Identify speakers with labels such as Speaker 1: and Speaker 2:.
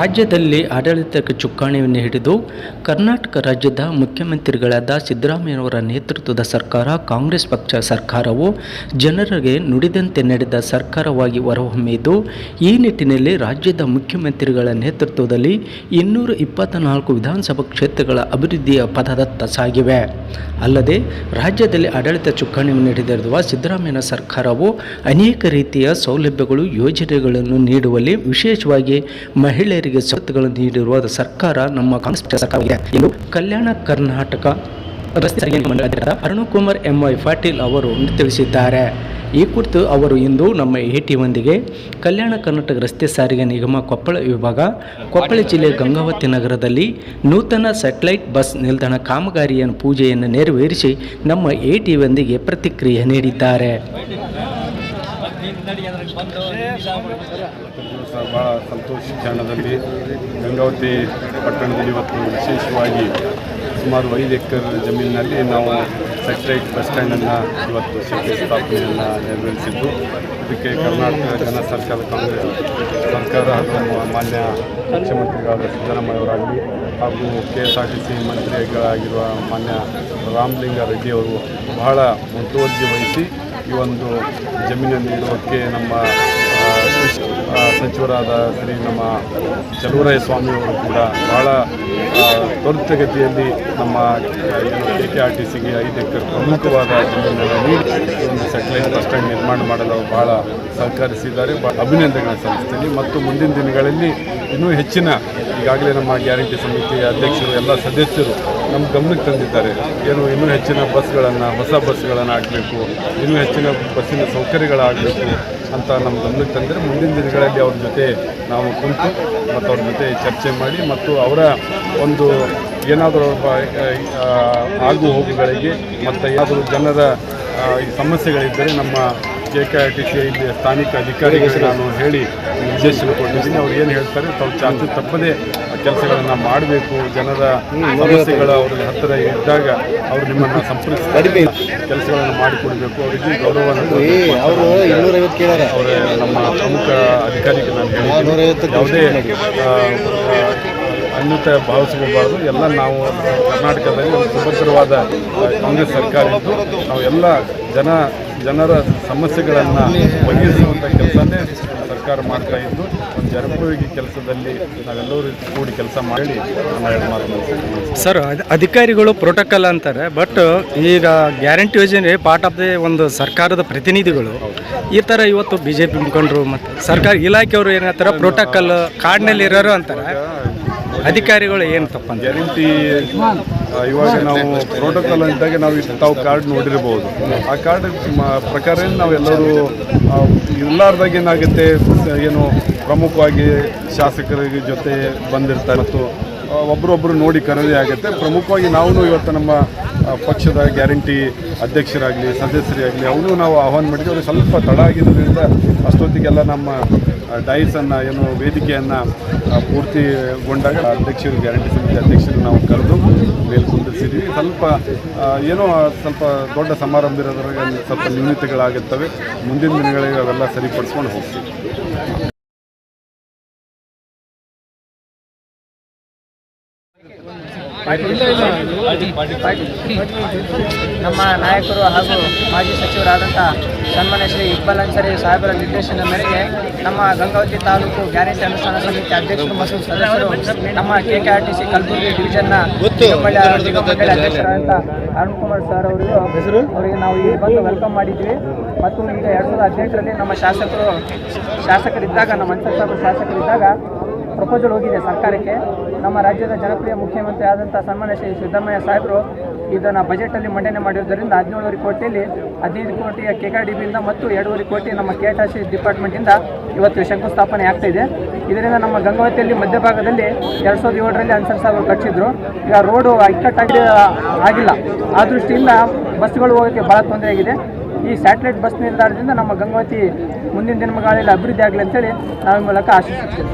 Speaker 1: ರಾಜ್ಯದಲ್ಲಿ ಆಡಳಿತಕ್ಕೆ ಚುಕ್ಕಾಣಿಯನ್ನು ಹಿಡಿದು ಕರ್ನಾಟಕ ರಾಜ್ಯದ ಮುಖ್ಯಮಂತ್ರಿಗಳಾದ ಸಿದ್ದರಾಮಯ್ಯನವರ ನೇತೃತ್ವದ ಸರ್ಕಾರ ಕಾಂಗ್ರೆಸ್ ಪಕ್ಷ ಸರ್ಕಾರವು ಜನರಿಗೆ ನುಡಿದಂತೆ ನಡೆದ ಸರ್ಕಾರವಾಗಿ ಹೊರಹೊಮ್ಮಿದ್ದು, ಈ ನಿಟ್ಟಿನಲ್ಲಿ ರಾಜ್ಯದ ಮುಖ್ಯಮಂತ್ರಿಗಳ ನೇತೃತ್ವದಲ್ಲಿ 224 ವಿಧಾನಸಭಾ ಕ್ಷೇತ್ರಗಳ ಅಭಿವೃದ್ಧಿಯ ಪಥದತ್ತ ಸಾಗಿವೆ. ಅಲ್ಲದೆ ರಾಜ್ಯದಲ್ಲಿ ಆಡಳಿತ ಚುಕ್ಕಾಣಿಯನ್ನು ಹಿಡಿದಿರುವ ಸಿದ್ದರಾಮಯ್ಯನ ಸರ್ಕಾರವು ಅನೇಕ ರೀತಿಯ ಸೌಲಭ್ಯಗಳು, ಯೋಜನೆಗಳನ್ನು ನೀಡುವಲ್ಲಿ ವಿಶೇಷವಾಗಿ ಮಹಿಳೆಯರಿಗೆ ಸವಲತ್ತುಗಳನ್ನು ನೀಡಿರುವ ಸರ್ಕಾರ ನಮ್ಮ ಕಾಂಗ್ರೆಸ್ ಸರ್ಕಾರವಾಗಿದೆ ಎಂದು ಕಲ್ಯಾಣ ಕರ್ನಾಟಕ ರಸ್ತೆ ಸಾರಿಗೆ ಮಂಡಳಿ ಅಧ್ಯಕ್ಷ ಅರುಣಕುಮಾರ್ ಎಂವೈ ಪಾಟೀಲ್ ಅವರು ತಿಳಿಸಿದ್ದಾರೆ. ಈ ಕುರಿತು ಅವರು ಇಂದು ನಮ್ಮ AT1 ಕಲ್ಯಾಣ ಕರ್ನಾಟಕ ರಸ್ತೆ ಸಾರಿಗೆ ನಿಗಮ ಕೊಪ್ಪಳ ವಿಭಾಗ, ಕೊಪ್ಪಳ ಜಿಲ್ಲೆ ಗಂಗಾವತಿ ನಗರದಲ್ಲಿ ನೂತನ ಸ್ಯಾಟಲೈಟ್ ಬಸ್ ನಿಲ್ದಾಣ ಕಾಮಗಾರಿಯ ಪೂಜೆಯನ್ನು ನೆರವೇರಿಸಿ ನಮ್ಮ AT1 ಪ್ರತಿಕ್ರಿಯೆ ನೀಡಿದ್ದಾರೆ.
Speaker 2: ಭಾಳ ಸಂತೋಷ ಕ್ಷಣದಲ್ಲಿ ಗಂಗಾವತಿ ಪಟ್ಟಣದಲ್ಲಿ ಇವತ್ತು ವಿಶೇಷವಾಗಿ ಸುಮಾರು 5 ಎಕರೆ ಜಮೀನಿನಲ್ಲಿ ನಾವು ಸ್ಯಾಟಲೈಟ್ ಬಸ್ ಸ್ಟ್ಯಾಂಡನ್ನು ಇವತ್ತು ಶಂಕುಸ್ಥಾಪನೆಯನ್ನು ನೆರವೇರಿಸಿದ್ದು, ಇದಕ್ಕೆ ಕರ್ನಾಟಕ ಜನ ಸರ್ಕಾರ, ಕಾಂಗ್ರೆಸ್ ಸರ್ಕಾರ ಹಾಗೂ ಮಾನ್ಯ ಮುಖ್ಯಮಂತ್ರಿಗಳಾದ ಸಿದ್ದರಾಮಯ್ಯವರಾಗಲಿ ಹಾಗೂ KSRTC ಮಂತ್ರಿಗಳಾಗಿರುವ ಮಾನ್ಯ ರಾಮಲಿಂಗಾರೆಡ್ಡಿಯವರು ಬಹಳ ಮುತುವರ್ಜಿ ವಹಿಸಿ ಈ ಒಂದು ಜಮೀನನ್ನು ನೀಡುವುದಕ್ಕೆ ನಮ್ಮ ಸಚಿವರಾದ ಶ್ರೀ ನಮ್ಮ ಚಲುವರಾಯ ಸ್ವಾಮಿಯವರು ಕೂಡ ಬಹಳ ತ್ವರಿತಗತಿಯಲ್ಲಿ ನಮ್ಮ KSRTCಗೆ 5 ಎಕರೆ ಪ್ರಮುಖವಾದ ಜಮೀನನ್ನು ನೀಡಿ ಒಂದು ಸ್ಯಾಟಲೈಟ್ ಬಸ್ ಸ್ಟ್ಯಾಂಡ್ ನಿರ್ಮಾಣ ಮಾಡಲು ಬಹಳ ಸಹಕರಿಸಿದ್ದಾರೆ. ಅಭಿನಂದನೆಗಳನ್ನು ಸಲ್ಲಿಸ್ತೀನಿ. ಮತ್ತು ಮುಂದಿನ ದಿನಗಳಲ್ಲಿ ಇನ್ನೂ ಹೆಚ್ಚಿನ, ಈಗಾಗಲೇ ನಮ್ಮ ಗ್ಯಾರಂಟಿ ಸಮಿತಿ ಅಧ್ಯಕ್ಷರು ಎಲ್ಲ ಸದಸ್ಯರು ನಮ್ಮ ಗಮನಕ್ಕೆ ತಂದಿದ್ದಾರೆ. ಇನ್ನೂ ಹೆಚ್ಚಿನ ಬಸ್ಗಳನ್ನು, ಹೊಸ ಬಸ್ಗಳನ್ನು ಆಗಬೇಕು, ಇನ್ನೂ ಹೆಚ್ಚಿನ ಬಸ್ಸಿನ ಸೌಕರ್ಯಗಳಾಗಬೇಕು ಅಂತ ನಮ್ಮ ಗಮನಕ್ಕೆ ತಂದರೆ ಮುಂದಿನ ದಿನಗಳಲ್ಲಿ ಅವ್ರ ಜೊತೆ ನಾವು ಕುಂತು ಮತ್ತು ಅವ್ರ ಜೊತೆ ಚರ್ಚೆ ಮಾಡಿ ಮತ್ತು ಅವರ ಒಂದು ಏನಾದರೂ ಆಗು ಹೋಗುಗಳಿಗೆ ಮತ್ತು ಏನಾದರೂ ಜನರ ಈ ಸಮಸ್ಯೆಗಳಿದ್ದರೆ ನಮ್ಮ KSRTC ಇಲ್ಲಿ ಸ್ಥಾನಿಕ ಅಧಿಕಾರಿಗಳಿಗೆ ನಾನು ಹೇಳಿ ನಿರ್ದೇಶನ ಕೊಟ್ಟಿದ್ದೀನಿ. ಅವ್ರು ಏನು ಹೇಳ್ತಾರೆ ತಾವು ಚಾಚು ತಪ್ಪದೇ ಕೆಲಸಗಳನ್ನು ಮಾಡಬೇಕು. ಜನರ ಸಮಸ್ಯೆಗಳು ಅವ್ರಿಗೆ ಹತ್ತಿರ ಇದ್ದಾಗ ಅವರು ನಿಮ್ಮನ್ನು ಸಂಪರ್ಕಿಸಿ ಕೆಲಸಗಳನ್ನು ಮಾಡಿಕೊಡಬೇಕು. ಅವರಿಗೆ ಗೌರವವನ್ನು ಅವರೇ ನಮ್ಮ ಪ್ರಮುಖ ಅಧಿಕಾರಿಗೆ ನಾನು ಹೇಳ್ತೀನಿ, ಯಾವುದೇ ಅನ್ಯತೆ ಭಾವಿಸ್ಕೋಬಾರ್ದು. ಎಲ್ಲ ನಾವು ಕರ್ನಾಟಕದಲ್ಲಿ ಒಂದು ಸುಭದ್ರವಾದ ಕಾಂಗ್ರೆಸ್ ಸರ್ಕಾರ ಇದ್ದು ನಾವು ಎಲ್ಲ ಜನರ ಸಮಸ್ಯೆಗಳನ್ನು ಬಗೆಹರಿಸುವಂಥ ಕೆಲಸನೇ ಸರ್ಕಾರ ಮಾಡ್ತಾ ಇದ್ದು, ಒಂದು ಜನಪಯೋಗಿ ಕೆಲಸದಲ್ಲಿ ನಾವೆಲ್ಲರೂ ಕೂಡಿ ಕೆಲಸ ಮಾಡಿ
Speaker 1: ಸರ್, ಅಧಿಕಾರಿಗಳು ಪ್ರೋಟೋಕಾಲ್ ಅಂತಾರೆ, ಬಟ್ ಈಗ ಗ್ಯಾರಂಟಿ ಯೋಜನೆ ಪಾರ್ಟ್ ಆಫ್ ದಿ ಒಂದು ಸರ್ಕಾರದ ಪ್ರತಿನಿಧಿಗಳು ಈ ಥರ ಇವತ್ತು BJP ಮುಖಂಡರು ಮತ್ತು ಸರ್ಕಾರ ಇಲಾಖೆಯವರು ಏನು ಹೇಳ್ತಾರೆ, ಪ್ರೋಟೋಕಾಲ್ ಕಾರ್ಡ್ನಲ್ಲಿ ಇರೋರು ಅಂತಾರೆ. ಅಧಿಕಾರಿಗಳು ಏನು ತಪ್ಪಂತ
Speaker 2: ಗ್ಯಾರಂಟಿ ಇವಾಗ ನಾವು ಪ್ರೋಟೋಕಾಲ್ ಅಂತಾಗ ನಾವು ತಾವು ಕಾರ್ಡ್ ನೋಡಿರ್ಬೋದು. ಆ ಕಾರ್ಡ್ ಪ್ರಕಾರ ನಾವೆಲ್ಲರೂ ಇಲ್ಲಾರ್ದಾಗ ಏನಾಗುತ್ತೆ, ಏನು ಪ್ರಮುಖವಾಗಿ ಶಾಸಕರ ಜೊತೆ ಬಂದಿರ್ತಾರೆ ಮತ್ತು ಒಬ್ಬರೊಬ್ಬರು ನೋಡಿ ಕರೆದೇ ಆಗುತ್ತೆ. ಪ್ರಮುಖವಾಗಿ ನಾವು ಇವತ್ತು ನಮ್ಮ ಪಕ್ಷದ ಗ್ಯಾರಂಟಿ ಅಧ್ಯಕ್ಷರಾಗಲಿ ಸದಸ್ಯರಾಗಲಿ ಅವನು ನಾವು ಆಹ್ವಾನ ಮಾಡಿದ್ವಿ. ಅವ್ರಿಗೆ ಸ್ವಲ್ಪ ತಡ ಆಗಿದ್ದರಿಂದ ಅಷ್ಟೊತ್ತಿಗೆಲ್ಲ ನಮ್ಮ ಡೈಸನ್ನು ವೇದಿಕೆಯನ್ನು ಪೂರ್ತಿಗೊಂಡಾಗ ಅಧ್ಯಕ್ಷರು, ಗ್ಯಾರಂಟಿ ಸಮಿತಿ ಅಧ್ಯಕ್ಷರು ನಾವು ಕರೆದು ಮೇಲೆ ಕುಂದಿರಿಸಿದ್ವಿ. ಸ್ವಲ್ಪ ದೊಡ್ಡ ಸಮಾರಂಭ ಇರೋದ್ರಾಗ ಸ್ವಲ್ಪ ನ್ಯೂನತೆಗಳಾಗುತ್ತವೆ. ಮುಂದಿನ ದಿನಗಳಿಗೆ ಅವೆಲ್ಲ ಸರಿಪಡಿಸ್ಕೊಂಡು ಹೋಗ್ತೀವಿ.
Speaker 3: ನಮ್ಮ ನಾಯಕರು ಹಾಗೂ ಮಾಜಿ ಸಚಿವರಾದಂಥ ಸನ್ಮಾನ್ಯ ಶ್ರೀ ಇಕ್ಬಾಲ್ ಅನ್ಸರಿ ಸಾಹೇಬರ ನಿರ್ದೇಶನದ ಮೇರೆಗೆ ನಮ್ಮ ಗಂಗಾವತಿ ತಾಲೂಕು ಗ್ಯಾರಂಟಿ ಅನುಷ್ಠಾನ ಸಮಿತಿ ಅಧ್ಯಕ್ಷರು ಮತ್ತು ಸದಸ್ಯರು ನಮ್ಮ KSRTC ಕಲಬುರಗಿ ಡಿವಿಷನ್ನ ಮಂಡಳಿ ಅಧ್ಯಕ್ಷರಾದಂಥ ಅರುಣಕುಮಾರ್ ಸರ್ ಅವರಿಗೆ ನಾವು ಇಲ್ಲಿ ಬಂದು ವೆಲ್ಕಮ್ ಮಾಡಿದ್ವಿ. ಮತ್ತು ಈಗ 2018ರಲ್ಲಿ ನಮ್ಮ ಶಾಸಕರಿದ್ದಾಗ, ನಮ್ಮ ಅನ್ಸರ್ ಸಾಹೇಬರು ಶಾಸಕರಿದ್ದಾಗ ಪ್ರಪೋಸಲ್ ಹೋಗಿದೆ ಸರ್ಕಾರಕ್ಕೆ. ನಮ್ಮ ರಾಜ್ಯದ ಜನಪ್ರಿಯ ಮುಖ್ಯಮಂತ್ರಿ ಆದಂಥ ಸನ್ಮಾನ್ಯ ಶ್ರೀ ಸಿದ್ದರಾಮಯ್ಯ ಸಾಹೇಬರು ಇದನ್ನು ಬಜೆಟಲ್ಲಿ ಮಂಡನೆ ಮಾಡಿರೋದರಿಂದ 17.5 ಕೋಟಿಯಲ್ಲಿ 15 ಕೋಟಿಯ KKDBಯಿಂದ ಮತ್ತು 2.5 ಕೋಟಿ ನಮ್ಮ KSRTC ಡಿಪಾರ್ಟ್ಮೆಂಟಿಂದ ಇವತ್ತು ಶಂಕುಸ್ಥಾಪನೆ ಆಗ್ತಾಯಿದೆ. ಇದರಿಂದ ನಮ್ಮ ಗಂಗಾವತಿಯಲ್ಲಿ ಮಧ್ಯಭಾಗದಲ್ಲಿ 2007ರಲ್ಲಿ ಅನ್ಸರ್ ಸಾಹೇಬರು ಕಟ್ಟಿಸಿದ್ರು. ಈಗ ರೋಡು ಆಗಿಲ್ಲ. ಆ ದೃಷ್ಟಿಯಿಂದ ಬಸ್ಗಳು ಹೋಗೋಕ್ಕೆ ಭಾಳ ತೊಂದರೆ ಆಗಿದೆ. ಈ ಸ್ಯಾಟಲೈಟ್ ಬಸ್ ನಿಲ್ದಾಣದಿಂದ ನಮ್ಮ ಗಂಗಾವತಿ ಮುಂದಿನ ದಿನಗಳಲ್ಲಿ ಅಭಿವೃದ್ಧಿ ಆಗಲಿ ಅಂತೇಳಿ ನಾವು ಈ ಮೂಲಕ ಆಶಿಸುತ್ತೇವೆ.